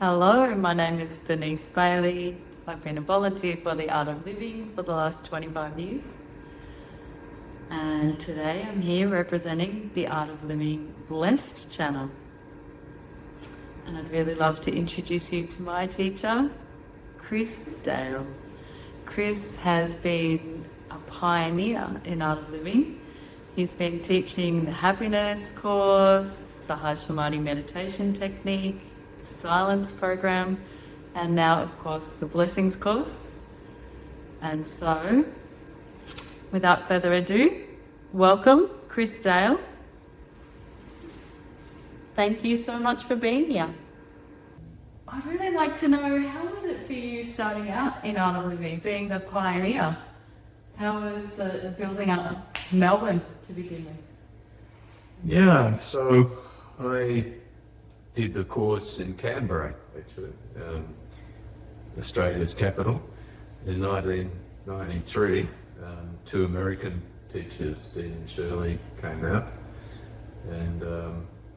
Hello, my name is Bernice Bailey. I've been a volunteer for the Art of Living for the last 25 years. And today I'm here representing the Art of Living Blessed channel. And I'd really love to introduce you to my teacher, Chris Dale. Chris has been a pioneer in Art of Living. He's been teaching the happiness course, Sahaj Samadhi meditation technique, the silence program, and now, of course, the blessings course. And so, without further ado, welcome, Chris Dale. Thank you so much for being here. I'd really like to know, how was it for you starting out in Art of Living, being the pioneer? How was building up Melbourne to begin with? Yeah, so I did the course in Canberra, actually, Australia's capital, in 1993. Two American teachers, Dean and Shirley, came out, and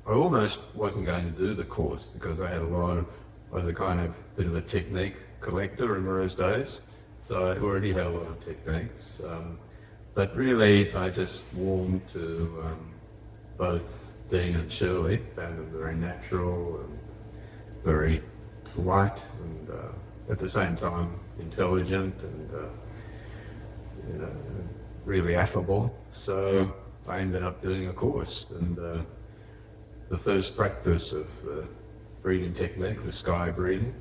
I almost wasn't going to do the course because I was a kind of bit of a technique collector in those days, so I already had a lot of techniques. But really, I just warmed to both Dean and Shirley, found them very natural and very light, and at the same time intelligent and really affable. So I ended up doing a course, and the first practice of the breathing technique, the sky breathing,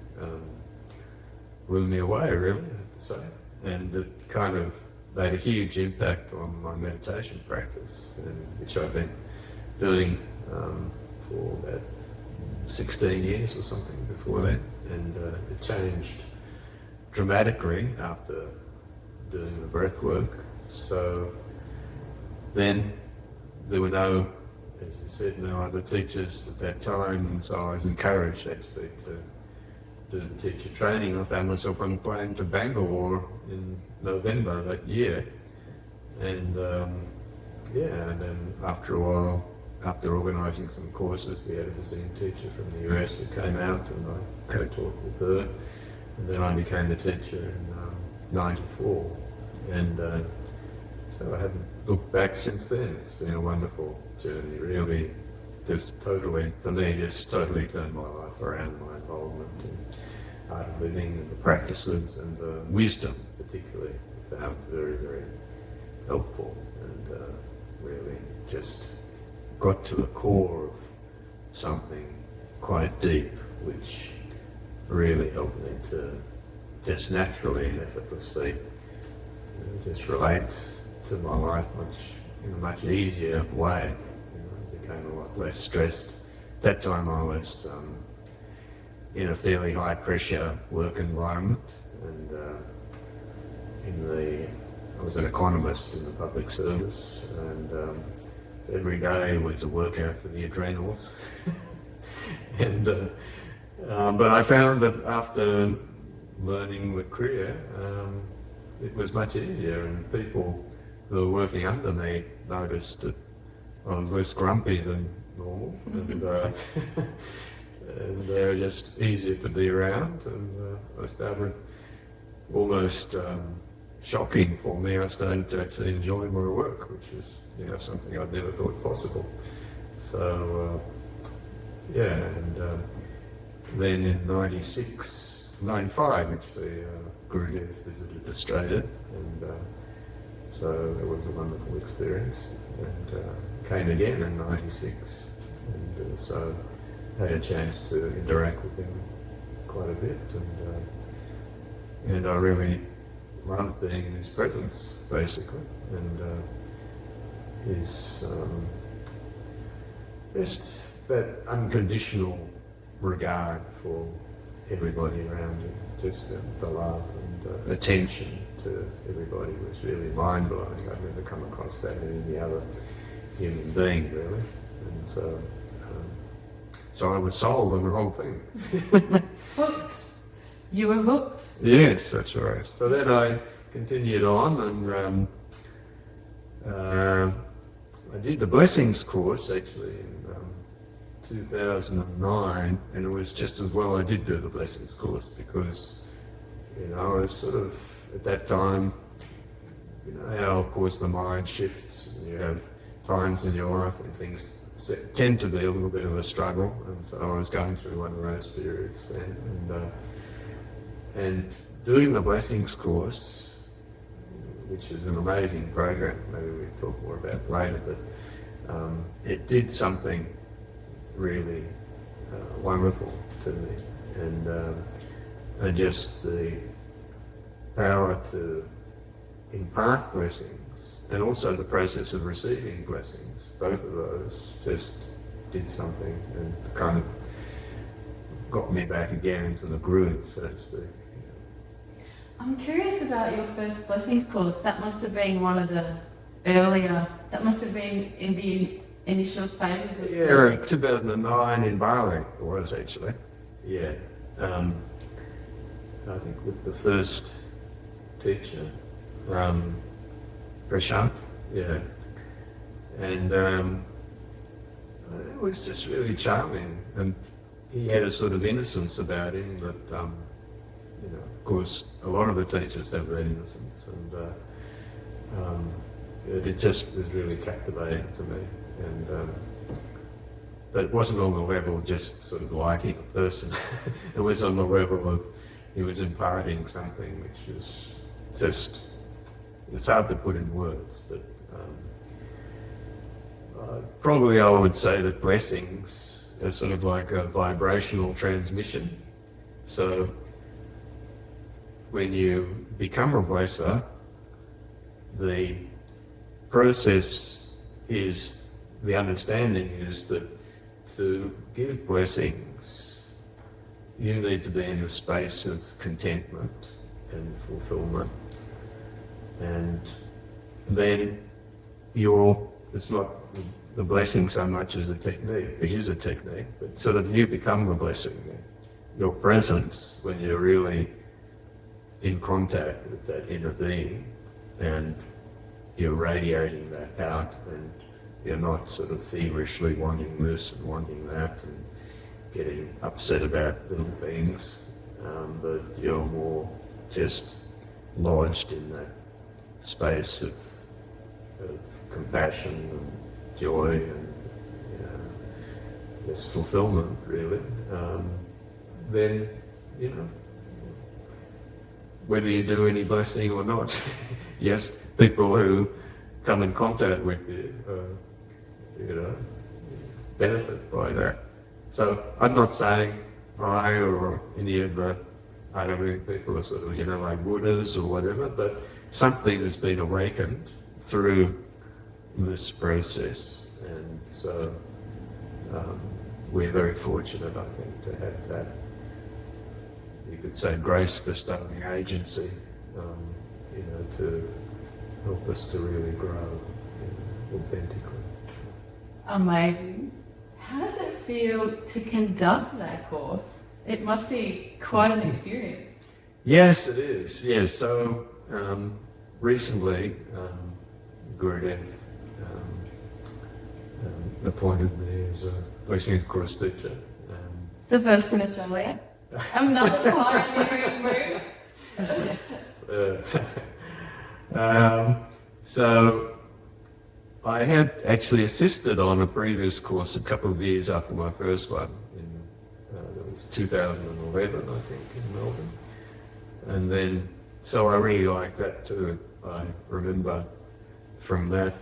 blew me away, really, I have to say. And it kind of made a huge impact on my meditation practice, which I've been doing for about 16 years or something before that. And it changed dramatically after doing the breath work. So then there were no, as you said, no other teachers at that time, and so I was encouraged actually to do the teacher training. I found myself on a plane to Bangalore in November that year, and and then after a while, after organising some courses, we had a visiting teacher from the US who came out, and I co-taught with her, and then I became a teacher in '94, and so I haven't looked back since then. It's been a wonderful journey, really. For me, just totally turned my life around, my involvement in Art of Living and the practices and the wisdom, particularly, I found very, very helpful, and really just got to the core of something quite deep, which really helped me to just naturally and effortlessly just relate to my life in a much easier way. I became a lot less stressed. At that time I was in a fairly high pressure work environment, and I was an economist in the public service, and every day was a workout for the adrenals. And but I found that after learning the Kriya, it was much easier, and people who were working under me noticed that I was less grumpy than normal, and they were just easier to be around, and I started almost shocking for me. I started to actually enjoy my work, which is something I'd never thought possible. So and then in '95 actually, Gurudev visited Australia, and so it was a wonderful experience, and came again in '96, and so had a chance to interact with him quite a bit, and I really loved being in his presence, basically, and his just that unconditional regard for everybody around him, just the love and attention to everybody was really mind-blowing. I've never come across that in any other human being, really, and so I was sold on the whole thing. Hooked. You were hooked. Yes, that's right. So then I continued on, and I did the blessings course actually in 2009, and it was just as well I did do the blessings course because, you know, I was sort of at that time, you know how of course the mind shifts and you have times in your life when things tend to be a little bit of a struggle, and so I was going through one of those periods then, and doing the blessings course, which is an amazing program, maybe we'll talk more about later, but it did something really wonderful to me, and just the power to impart blessings and also the process of receiving blessings, both of those just did something and kind of got me back again into the groove, so to speak. I'm curious about your first blessings course. That must have been one of the earlier, that must have been in the initial phases of... Yeah, 2009 in Bali it was actually. Yeah. I think with the first teacher, Prashant, yeah. And it was just really charming, and he had a sort of innocence about him that, you know, of course, a lot of the teachers have that innocence, and it just was really captivating to me. And but it wasn't on the level of just sort of liking a person. It was on the level of he was imparting something which is just, it's hard to put in words, but probably I would say that blessings are sort of like a vibrational transmission. So when you become a blesser, the process is, the understanding is that to give blessings, you need to be in a space of contentment and fulfillment. And then it's not the blessing so much as a technique. It is a technique, but sort of you become the blessing. Your presence, when you're really in contact with that inner being and you're radiating that out, and you're not sort of feverishly wanting this and wanting that and getting upset about little things, but you're more just lodged in that space of compassion and joy and this fulfillment, really. Then, you know, whether you do any blessing or not, yes, people who come in contact with you, you know, benefit by that. So I'm not saying I or any of the other people are sort of, you know, like Buddhas or whatever, but something has been awakened through this process, and so we're very fortunate, I think, to have that, you could say, grace-bestowing agency, you know, to help us to really grow authentically. Amazing. How does it feel to conduct that course? It must be quite an experience. Yes, it is. Yes. So recently, Gurudev appointed me as a blessings course teacher. The first in Australia. Another pioneering move. So I had actually assisted on a previous course a couple of years after my first one. That was 2011, I think, in Melbourne. And then, so I really liked that too. I remember from that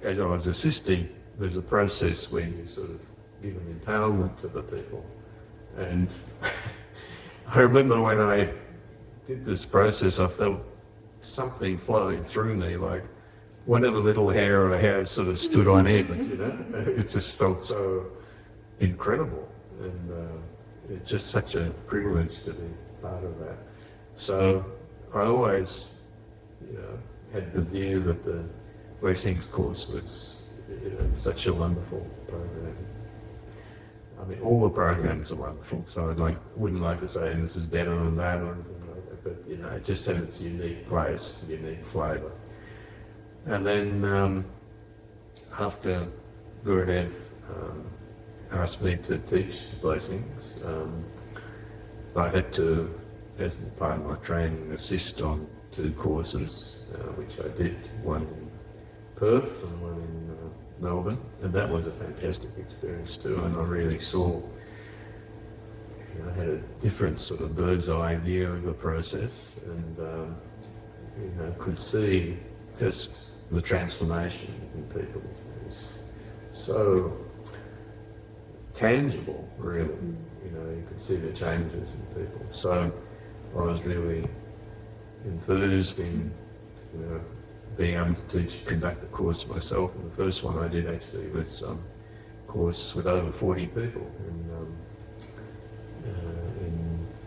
as I was assisting, there's a process where you sort of give an empowerment to the people. And I remember when I did this process, I felt something flowing through me, like whatever little hair I had sort of stood on end, you know? It just felt so incredible. And it's just such a privilege to be part of that. So I always, you know, had the view that the blessings course was, you know, such a wonderful program. I mean, all the programs are wonderful, so I wouldn't like to say this is better than that or anything like that, but, you know, it just had its unique place, unique flavour. And then after Gurudev asked me to teach blessings. So I had to, as part of my training, assist on 2 courses, which I did, one in Perth and one in Melbourne, and that was a fantastic experience too, and I really saw, I had a different sort of bird's eye view of the process, and could see just the transformation in people. It's so tangible, really. You could see the changes in people. So I was really enthused in, being able to conduct a course myself. And the first one I did actually was a course with over 40 people in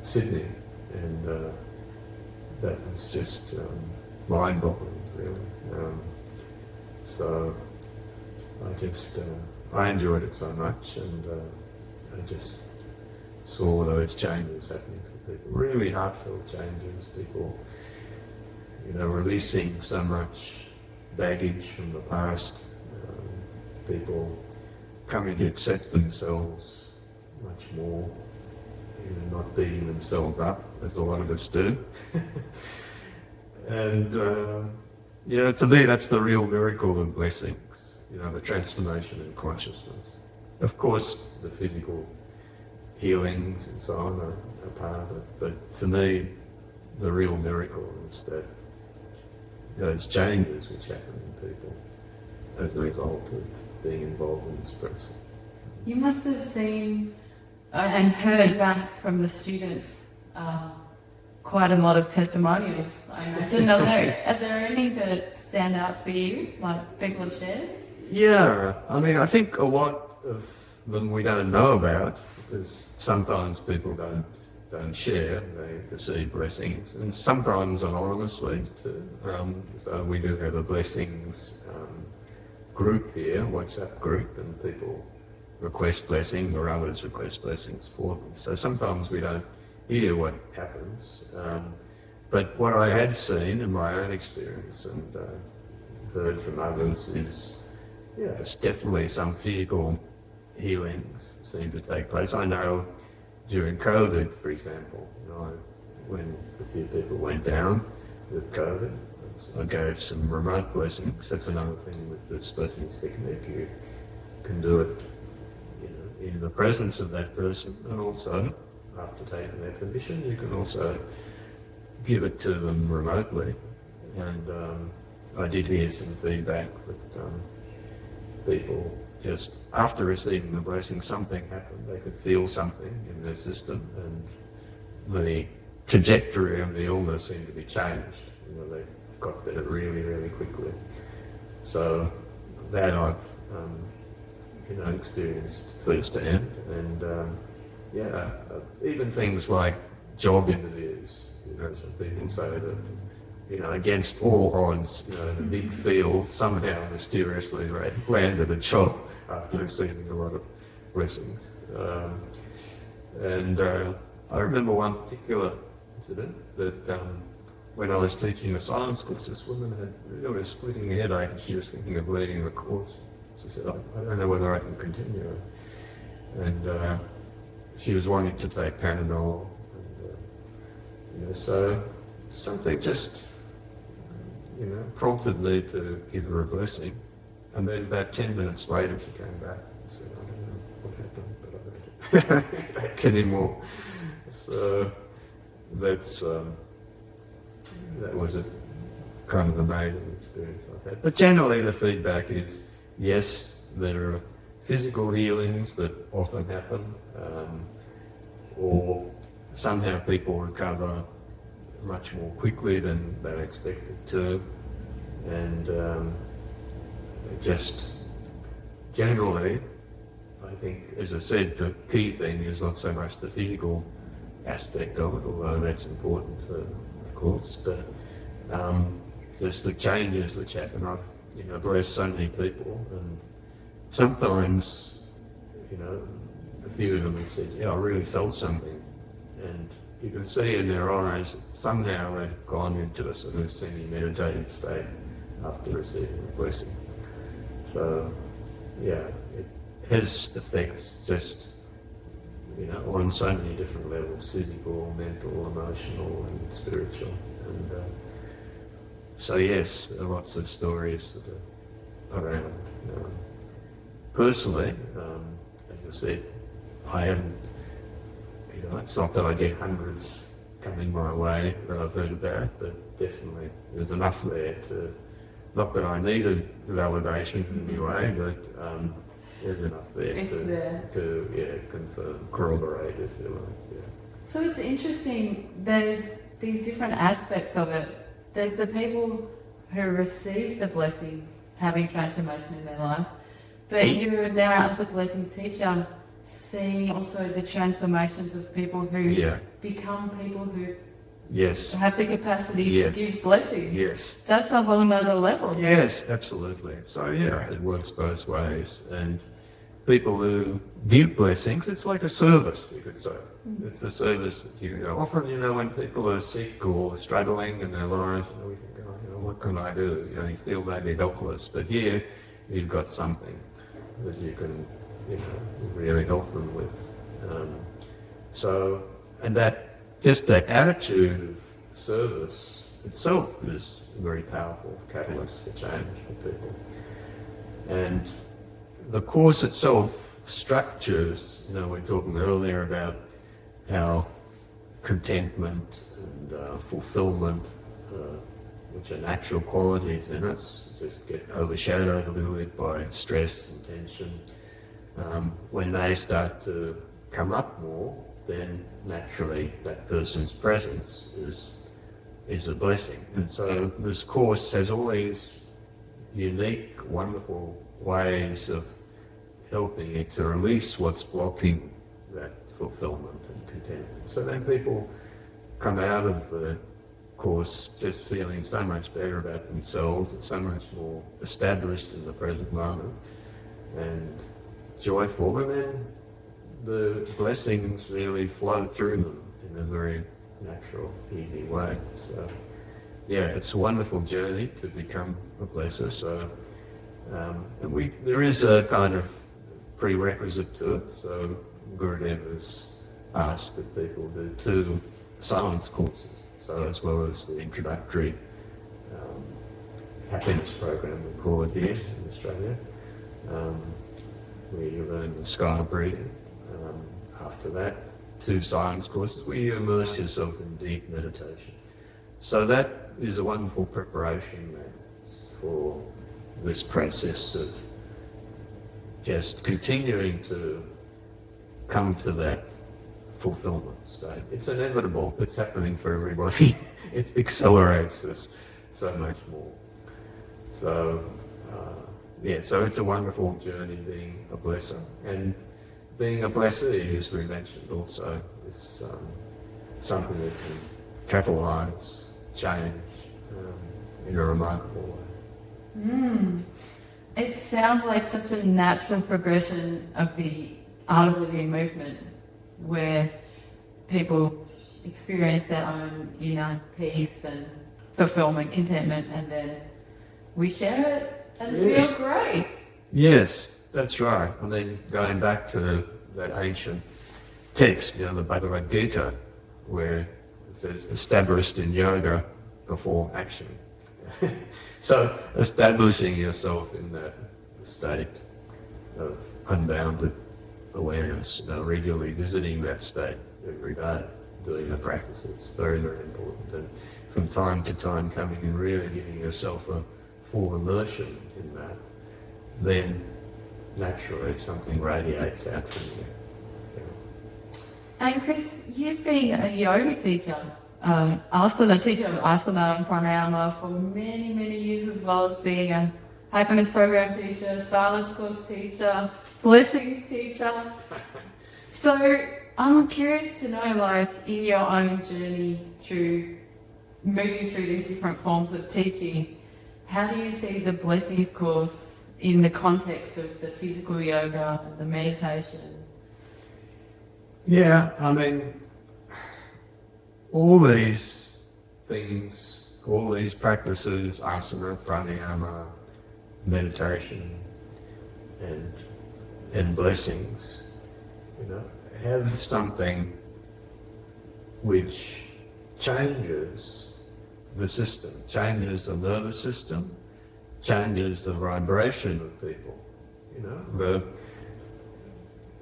Sydney, and that was just mind-boggling, really. So I enjoyed it so much, and I just saw those changes happening for people, really heartfelt changes, people, releasing so much baggage from the past, people coming to accept themselves much more, not beating themselves up, as a lot of us do. And, to me, that's the real miracle of blessings, the transformation in consciousness. Of course, the physical healings and so on are part of it, but to me, the real miracle is that those changes which happen in people as a result of being involved in this process. You must have seen and heard back from the students quite a lot of testimonials, I imagine. Are there any that stand out for you, like people have shared? Yeah, I think a lot of them we don't know about, because sometimes people don't share, they receive blessings, and sometimes anonymously too. So we do have a blessings group here, WhatsApp group, and people request blessings or others request blessings for them. So sometimes we don't hear what happens. But what I have seen in my own experience and heard from others is, it's definitely some physical healings seem to take place. I know during COVID, for example, when a few people went down with COVID, I gave some remote blessings. That's another thing with this blessings technique. You can do it in the presence of that person, and also, after taking their permission, you can also give it to them remotely. And I did hear some feedback that people just after receiving the blessing, something happened. They could feel something in their system, and the trajectory of the illness seemed to be changed. They got better really, really quickly. So that I've experienced firsthand, and even things like job interviews. Some people say that against all odds, in a big field, somehow mysteriously landed a job after receiving a lot of blessings. And I remember one particular incident that when I was teaching a science course, this woman had really a splitting headache, and she was thinking of leaving the course. She said, I don't know whether I can continue. And she was wanting to take Panadol. And, so something just prompted me to give her a blessing. And then about 10 minutes later, she came back and said, I don't know what happened, but I don't get back anymore. So that was a kind of amazing experience I've had. But generally the feedback is, yes, there are physical healings that often happen, or somehow people recover much more quickly than they're expected to, and just generally, I think, as I said, the key thing is not so much the physical aspect of it, although that's important too, of course, but just the changes which happen. I've blessed so many people, and sometimes, a few of them have said, I really felt something, and you can see in their eyes that somehow they've gone into a sort of semi-meditative state after receiving the blessing. So, it has effects just, on so many different levels: physical, mental, emotional, and spiritual. And so yes, there are lots of stories that are around. Personally, as I said, I haven't, it's not that I get hundreds coming my way that I've heard about, but definitely there's enough there to, not that I needed validation in any way, but there's enough there to confirm, corroborate, if you like. Yeah. So it's interesting, there's these different aspects of it. There's the people who receive the blessings having transformation in their life, but you're now, as a blessings teacher, seeing also the transformations of people who become people who have the capacity to give blessings. Yes. That's a whole nother level. Yes, absolutely. So it works both ways. And people who give blessings, it's like a service, you could say. It's a service that often, when people are sick or struggling in their lives, we think, what can I do? You feel maybe helpless, but here you've got something that you can, really help them with. And that attitude of service itself is a very powerful catalyst for change for people. And the course itself structures, we were talking earlier about how contentment and fulfillment, which are natural qualities in us, just get overshadowed a little bit by stress and tension. When they start to come up more, then naturally that person's presence is a blessing. And so this course has all these unique, wonderful ways of helping it to release what's blocking that fulfillment and contentment. So then people come out of the course just feeling so much better about themselves and so much more established in the present moment and joyful, and then the blessings really flow through them in a very natural, easy way. So it's a wonderful journey to become a blesser. So and there is a kind of prerequisite to it. So Gurudev has asked that people do 2 science courses, so as well as the introductory happiness program we call it here in Australia, where you learn the sky breathing. After that, 2 science courses where you immerse yourself in deep meditation. So that is a wonderful preparation then for this process of just continuing to come to that fulfillment state. It's inevitable. It's happening for everybody. It accelerates this so much more. So, so it's a wonderful journey being a blesser. And being a blessee, as we mentioned also, is something that can catalyse change in a remarkable way. It sounds like such a natural progression of the art of living movement, where people experience their own inner peace and fulfillment, contentment, and then we share it and it feels great. Yes, that's right. And then going back to that ancient text, the Bhagavad Gita, where it says, established in yoga before action. So establishing yourself in that state of unbounded awareness, regularly visiting that state every day, doing the practices, very, very important. And from time to time coming and really giving yourself a full immersion in that, then naturally something radiates out from you. And Chris, you've been a yoga teacher, asana teacher of asana and pranayama for many, many years, as well as being a happiness program teacher, silence course teacher, blessings teacher. So I'm curious to know, in your own journey through moving through these different forms of teaching, how do you see the blessings course in the context of the physical yoga, the meditation? Yeah, I mean, all these things, all these practices, asana, pranayama, meditation, and and blessings, have something which changes the system, changes the nervous system, changes the vibration of people.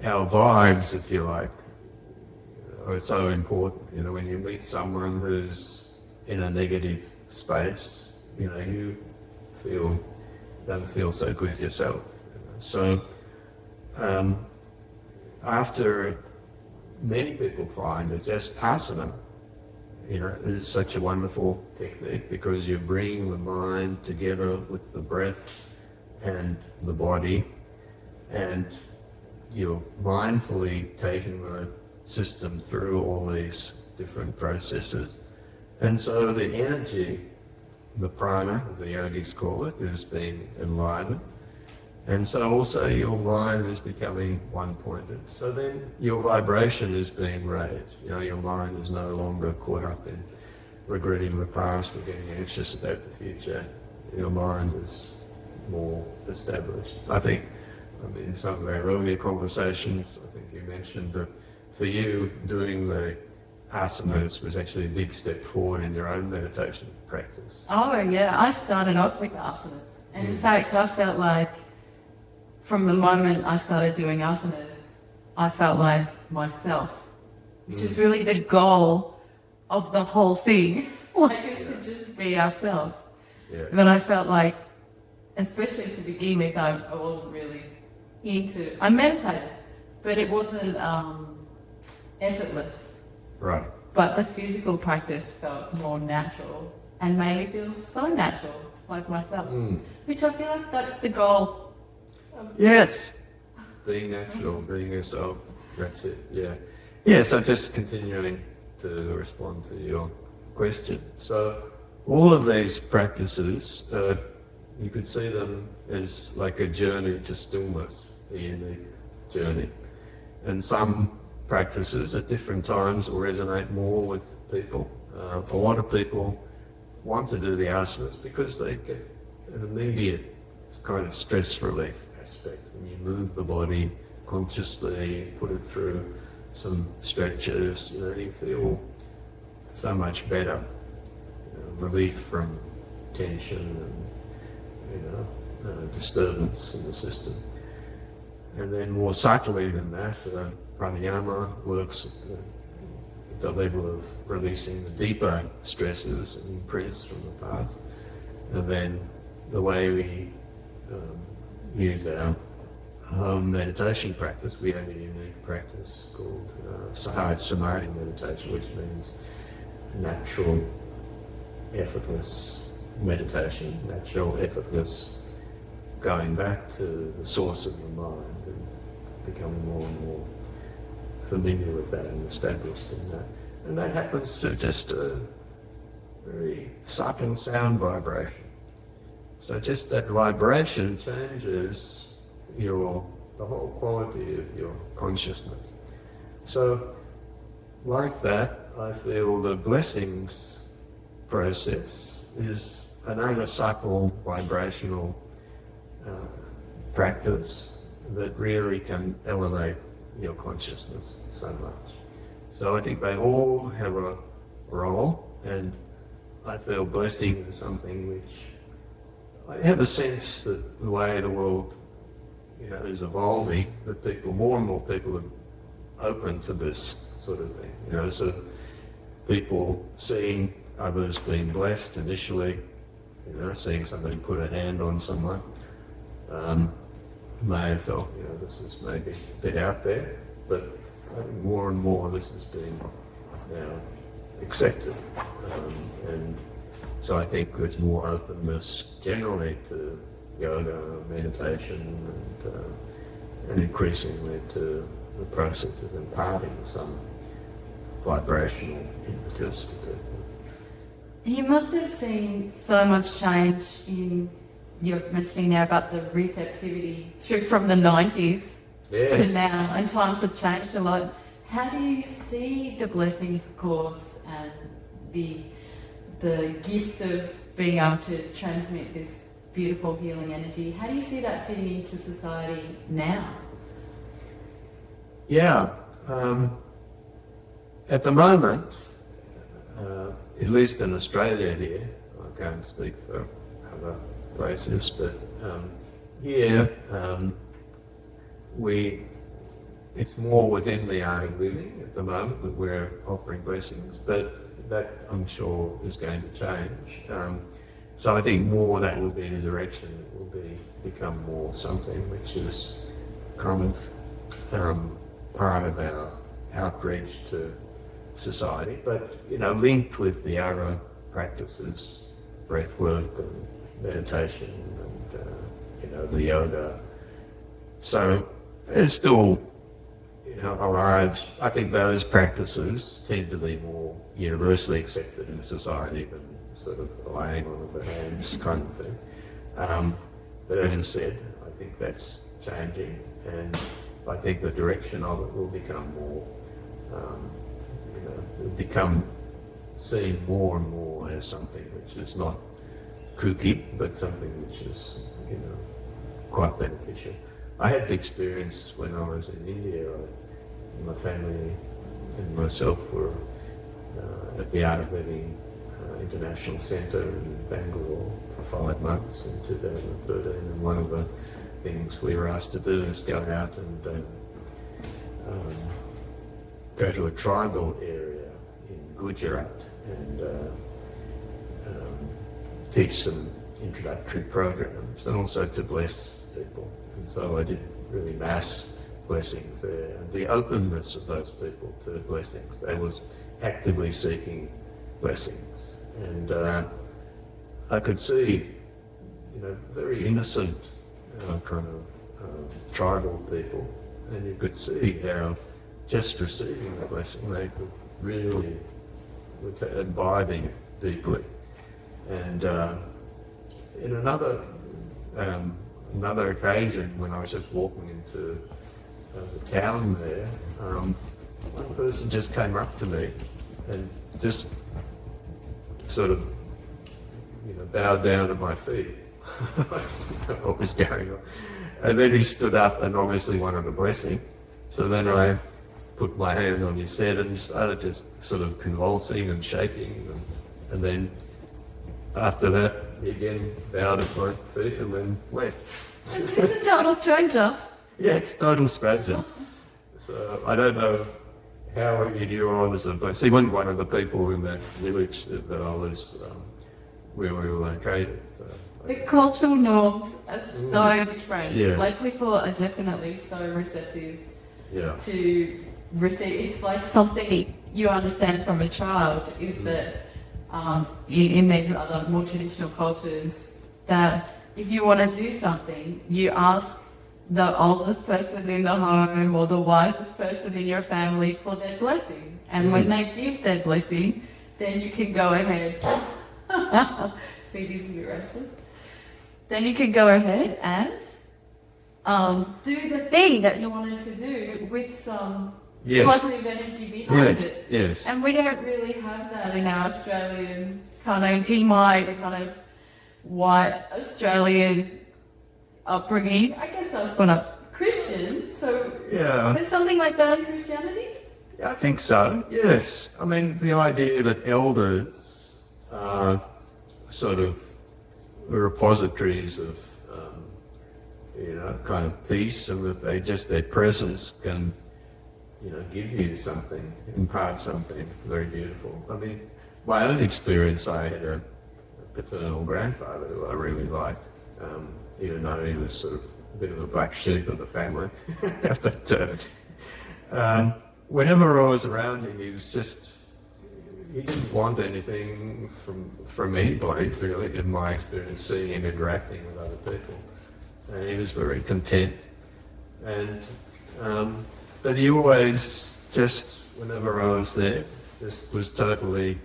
Our vibes, if you like, are so important. When you meet someone who's in a negative space, you don't feel so good yourself. So after many people find that just asana, is such a wonderful technique because you bring the mind together with the breath and the body, and you're mindfully taking the system through all these different processes. And so the energy, the prana, as the yogis call it, is being enlivened. And so also your mind is becoming one-pointed. So then your vibration is being raised. Your mind is no longer caught up in regretting the past or getting anxious about the future. Your mind is more established. In some of our earlier conversations, I think you mentioned that for you, doing the asanas was actually a big step forward in your own meditation practice. Oh yeah, I started off with asanas. And in fact, I felt like from the moment I started doing asanas, I felt like myself, which is really the goal of the whole thing, is to just be ourselves. Yeah. But I felt like, especially to begin with, I wasn't really I meditated, but it wasn't effortless. Right. But the physical practice felt more natural and made me feel so natural, like myself, which I feel like that's the goal. Yes. Being natural, being yourself, that's it, yeah. Yeah, so just continuing to respond to your question. So all of these practices, you could see them as like a journey to stillness, a unique journey. And some practices at different times will resonate more with people. A lot of people want to do the asanas because they get an immediate kind of stress relief aspect. When you move the body consciously, put it through some stretches, you feel so much better. Relief from tension and disturbance in the system. And then more subtly than that, pranayama works at the level of releasing the deeper stresses and imprints from the past. And then the way we use our home meditation practice, we have a unique practice called Sahaj Samadhi meditation, which means natural, effortless meditation, natural, effortless going back to the source of the mind and becoming more and more familiar with that and established in that. And that happens through just a very subtle sound vibration. So just that vibration changes the whole quality of your consciousness. So like that, I feel the blessings process is another subtle vibrational practice that really can elevate your consciousness so much. So I think they all have a role, and I feel blessing is something which I have a sense that the way the world is evolving, that more and more people are open to this sort of thing. So people seeing others being blessed initially, seeing somebody put a hand on someone, may have felt, this is maybe a bit out there, but I think more and more this is being now accepted. And so I think there's more openness generally to yoga, meditation, and increasingly to the process of imparting some vibrational impetus to people. You must have seen so much change in, you're mentioning now about the receptivity from the 90s Yes. to now, and times have changed a lot. How do you see the blessings course and the gift of being able to transmit this beautiful healing energy? How do you see that fitting into society now? Yeah. At the moment, at least in Australia here, I can't speak for other places, but here it's more within the art of living at the moment that we're offering blessings, but that I'm sure is going to change. So I think more that will be the direction. It will become more something which is kind of part of our outreach to society, but linked with the other practices, breath work and meditation and the yoga. So it's still arrives. I think those practices tend to be more universally accepted in society than sort of laying on of the hands kind of thing. But as I said, I think that's changing, and I think the direction of it will become more, become seen more and more as something which is not kooky, but something which is, quite beneficial. I had the experience when I was in India. My family and myself were at the Art of Living International Centre in Bangalore for 5 months in 2013, and one of the things we were asked to do is go out and go to a tribal area in Gujarat and teach some introductory programs and also to bless people. And so I did really mass blessings there, and the openness of those people to blessings. They was actively seeking blessings, and I could see, very innocent kind of tribal people, and you could see how just receiving the blessing they could really imbibing it deeply. And in another occasion, when I was just walking into the town there, one person just came up to me and just sort of, bowed down at my feet. I didn't know what was going on. And then he stood up and obviously wanted a blessing. So then I put my hand on his head and he started just sort of convulsing and shaking. And then after that, he again bowed at my feet and then left. It's a total stranger. Yeah, it's total stranger. So I don't know how he knew I was a blessing. He wasn't one of the people in that village that I was, where we were located. So The cultural norms are so different. Yeah. Like, people are definitely so receptive yeah, to receive. It's like something you understand from a child is that in these other more traditional cultures, that if you want to do something, you ask the oldest person in the home or the wisest person in your family for their blessing. And when they give their blessing, then you can go ahead. Phoebe's a bit restless. Then you can go ahead and do the thing that you wanted to do with some Yes. positive energy behind Yes, it. yes. And we don't really have that in our Australian in my kind of white Australian upbringing. I guess I was born up Christian, so Yeah. there's something like that in Christianity? I think so, yes. I mean, the idea that elders are sort of repositories of, kind of peace, and that their presence can, give you something, impart something very beautiful. I mean, my own experience, I had a paternal grandfather who I really liked, even though he was sort of a bit of a black sheep of the family. But whenever I was around him, he didn't want anything from anybody, really, in my experience, seeing him interacting with other people. And he was very content. And but he always, just whenever I was there, just was totally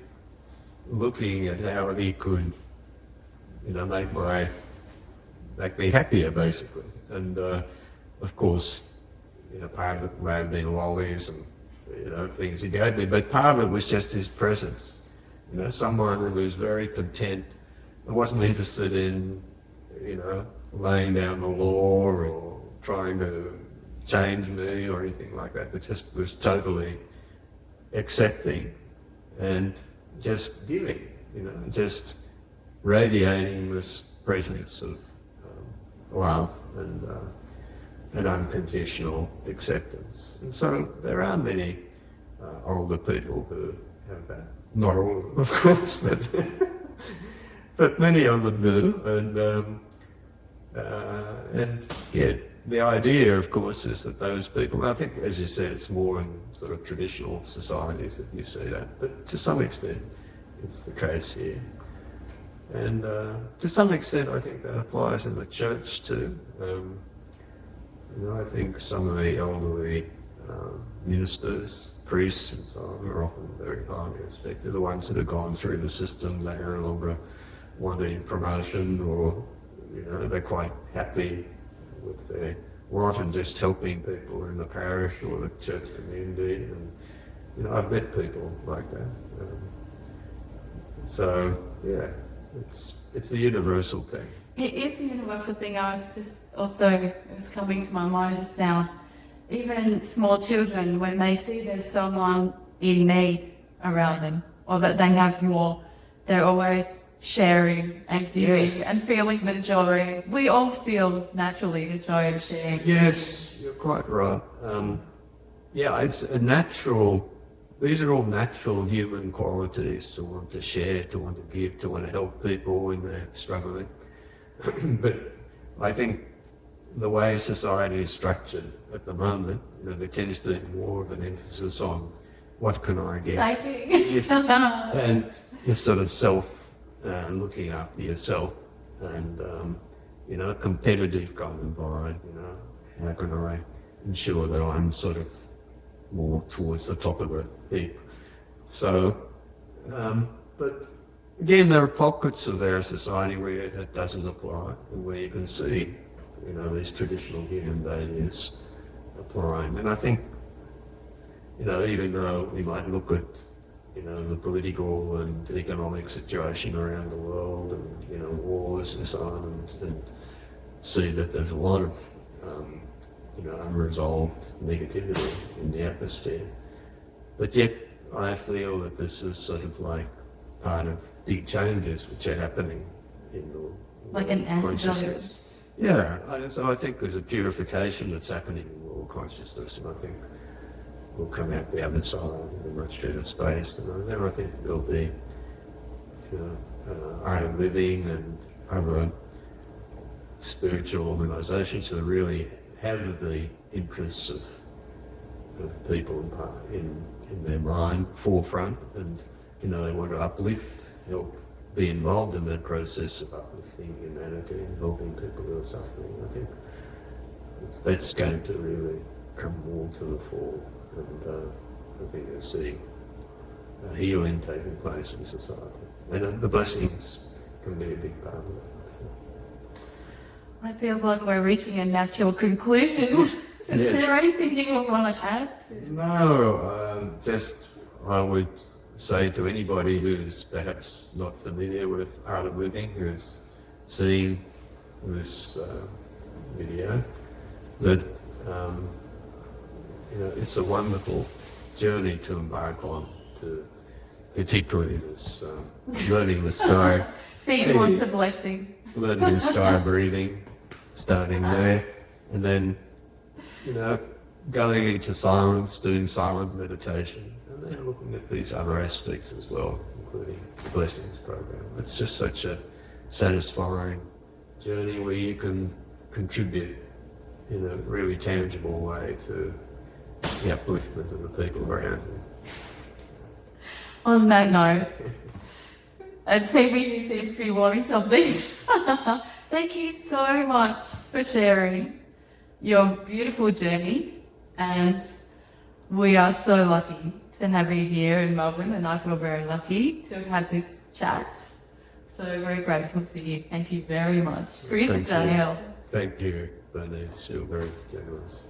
looking at how he could, make me happier, basically. And of course, part of it may have been lollies and things he gave me, but part of it was just his presence. Someone who was very content and wasn't interested in, laying down the law or trying to change me or anything like that, but just was totally accepting and just giving, just radiating this presence of love and unconditional acceptance. And so there are many older people who have that. Not all of them, of course, but many of them do. And yeah, the idea, of course, is that those people, I think, as you said, it's more in sort of traditional societies that you see that, but to some extent, it's the case here. And to some extent, I think that applies in the church too. I think some of the elderly ministers, priests and so on are often very highly respected. The ones that have gone through the system, they are no longer wanting promotion, or they're quite happy with their lot and just helping people in the parish or the church community. And I've met people like that. So yeah, it's a universal thing. It is a universal thing. It was coming to my mind just now. Even small children, when they see there's someone in need around them, or that they have more, they're always sharing and giving. Yes. And feeling the joy. We all feel naturally the joy of sharing. Yes, you're quite right. It's a natural. These are all natural human qualities, to want to share, to want to give, to want to help people when they're struggling. But I think the way society is structured at the moment, there tends to be more of an emphasis on what can I get. Yes. And this sort of looking after yourself, and a competitive kind of vibe. How can I ensure that I'm sort of more towards the top of the heap? So, but again, there are pockets of our society where that doesn't apply, and where you can see, these traditional human values applying. And I think, even though we might look at, the political and economic situation around the world, and, wars and so on, and see that there's a lot of, unresolved negativity in the atmosphere. But yet, I feel that this is sort of like part of big changes which are happening in the consciousness. Yeah, so I think there's a purification that's happening in world consciousness, and I think we'll come out the other side in a much better space. And then I think there'll be, art of living and other spiritual organisations that really have the interests of people in their mind forefront, and they want to uplift, help be involved in that process of uplifting humanity and helping people who are suffering. I think that's going to really come more to the fore, and I think you'll see a healing taking place in society, and the blessings can be a big part of it. I feel like we're reaching a natural conclusion. Is there anything you would want to add? No, just I would say to anybody who's perhaps not familiar with art of living, who's seeing this video, that it's a wonderful journey to embark on, to particularly this learning the sky. See, wants a blessing. Learning the sky breathing, starting there, and then going into silence, doing silent meditation, and then looking at these other aspects as well, including the blessings program. It's just such a satisfying journey where you can contribute in a really tangible way to the upliftment of the people around you. On that note, TV seems to be wanting something. Thank you so much for sharing your beautiful journey, and we are so lucky to have you here in Melbourne, and I feel very lucky to have had this chat. So very grateful to you. Thank you very much. Chris Daniel. Thank you, Bernice. You're very generous.